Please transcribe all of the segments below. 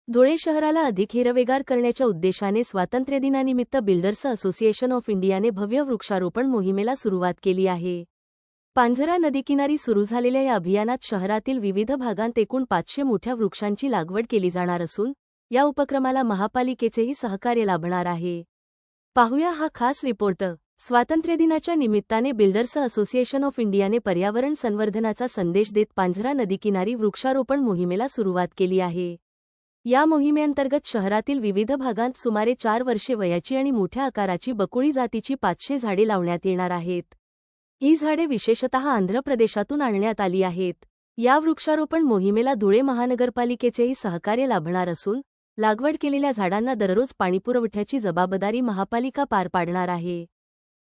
धुळे शहराला अधिक हिरवेगार करण्याच्या उद्देशाने स्वातंत्र्यदिनानिमित्त बिल्डर्स असोसिएशन ऑफ इंडियाने भव्य वृक्षारोपण मोहिमेला सुरुवात केली आहे। पांझरा नदीकिनारी सुरू झालेल्या या अभियानात शहरातील विविध भागांत एकूण 500 मोठ्या वृक्षांची लागवड केली जाणार असून या उपक्रमाला महापालिकेचेही सहकार्य लाभणार आहे। पाहूया हा खास रिपोर्ट। स्वातंत्र्यदिनाच्या निमित्ताने बिल्डर्स असोसिएशन ऑफ इंडियाने पर्यावरण संवर्धनाचा संदेश देत पांझरा नदीकिनारी वृक्षारोपण मोहिमेला सुरुवात केली आहे। या मोहिमेअंतर्गत शहरातील विविध भागांत सुमारे 4 वर्षे वयाची आणि मोठ्या आकाराची बकुळी जातीची 500 झाडे लावण्यात येणार आहेत। ही झाडे विशेषतः आंध्र प्रदेशातून आणण्यात आली आहेत। या वृक्षारोपण मोहिमेला धुळे महानगरपालिकेचेही सहकार्य लाभणार असून लागवड केलेल्या झाडांना दररोज पाणीपुरवठ्याची जबाबदारी महापालिका पार पाडणार आहे।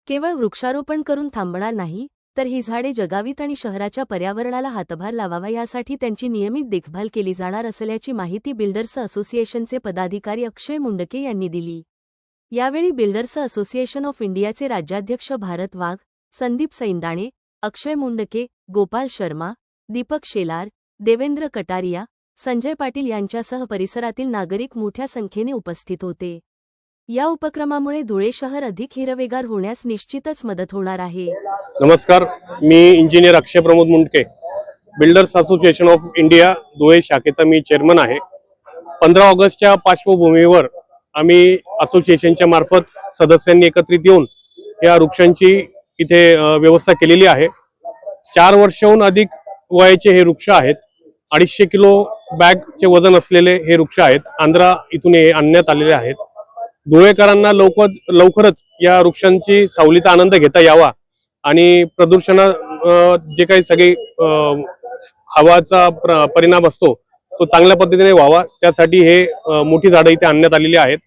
केवळ वृक्षारोपण करून थांबणार नाही, तर ही झाडे जगावीत आणि शहराच्या पर्यावरणाला हातभार लावावा यासाठी त्यांची नियमित देखभाल केली जाणार असल्याची माहिती बिल्डर्स असोसिएशनचे पदाधिकारी अक्षय मुंडके यांनी दिली। यावेळी बिल्डर्स असोसिएशन ऑफ इंडियाचे राज्याध्यक्ष भारत वाघ, संदीप सैंदाणे, अक्षय मुंडके, गोपाल शर्मा, दीपक शेलार, देवेंद्र कटारिया, संजय पाटील यांच्यासह परिसरातील नागरिक मोठ्या संख्येने उपस्थित होते। या उपक्रमामुळे धुळे शहर अधिक हिरवेगार होण्यास निश्चितच मदत होणार आहे। नमस्कार, मी engineer Akshay Pramod Mundke, builders association of India Dhule शाखेचा मी चेअरमन आहे। 15 ऑगस्टच्या पार्श्वभूमीवर आम्ही असोसिएशनच्या मार्फत सदस्यांनी एकत्रित येऊन या वृक्षांची इथे व्यवस्था केलेली आहे। 4 वर्षाहून अधिक वयाचे हे वृक्ष आहेत। 250 किलो बॅगचे वजन असलेले हे वृक्ष आहेत। आंध्रा इथून हे आणण्यात आलेले आहेत। धुळेकरांना लवकरच या वृक्षांची सावलीचा आनंद घेता यावा आणि प्रदूषण जे काही सगळे हवाचा परिणाम असतो तो चांगल्या पद्धतीने व्हावा, त्यासाठी हे मोठी झाडं इथे आणण्यात आलेली आहेत।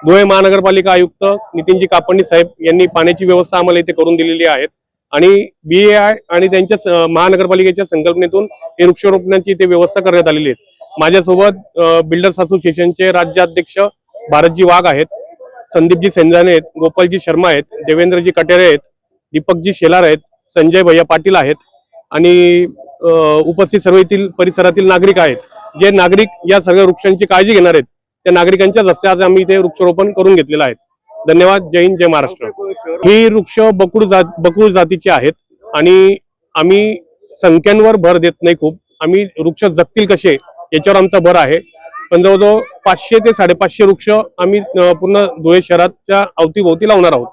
धुळे महानगरपालिका आयुक्त नितीनजी कापडणी साहेब यांनी पाण्याची व्यवस्था आम्हाला इथे करून दिलेली आहे आणि BAI आणि त्यांच्या महानगरपालिकेच्या संकल्पनेतून हे वृक्षारोपणाची इथे व्यवस्था करण्यात आलेली आहे। माझ्यासोबत बिल्डर्स असोसिएशनचे राज्याध्यक्ष भारतजी वाघ आहेत, संदीपजी सैंदाणे आहेत, गोपालजी शर्मा आहेत, देवेंद्रजी कटारे आहेत, दीपकजी शेलार आहेत, संजय भैया पाटील आहेत आणि उपस्थित सर्व येथील परिसरातील नागरिक आहेत। जे नागरिक या सगळ्या वृक्षांची काळजी घेणार आहेत त्या नागरिकांच्या हस्ते आज आम्ही इथे वृक्षारोपण करून घेतलेलं आहे। धन्यवाद। जय हिंद, जय महाराष्ट्र। ही वृक्ष बकुळ जातीची आहेत आणि आम्ही संख्यांवर भर देत नाही खूप, आम्ही वृक्ष जगतील कसे याच्यावर आमचा भर आहे। पण जवळजवळ 500 ते 550 वृक्ष आम्ही पूर्ण धुळे शहराच्या अवतीभोवती लावणार आहोत।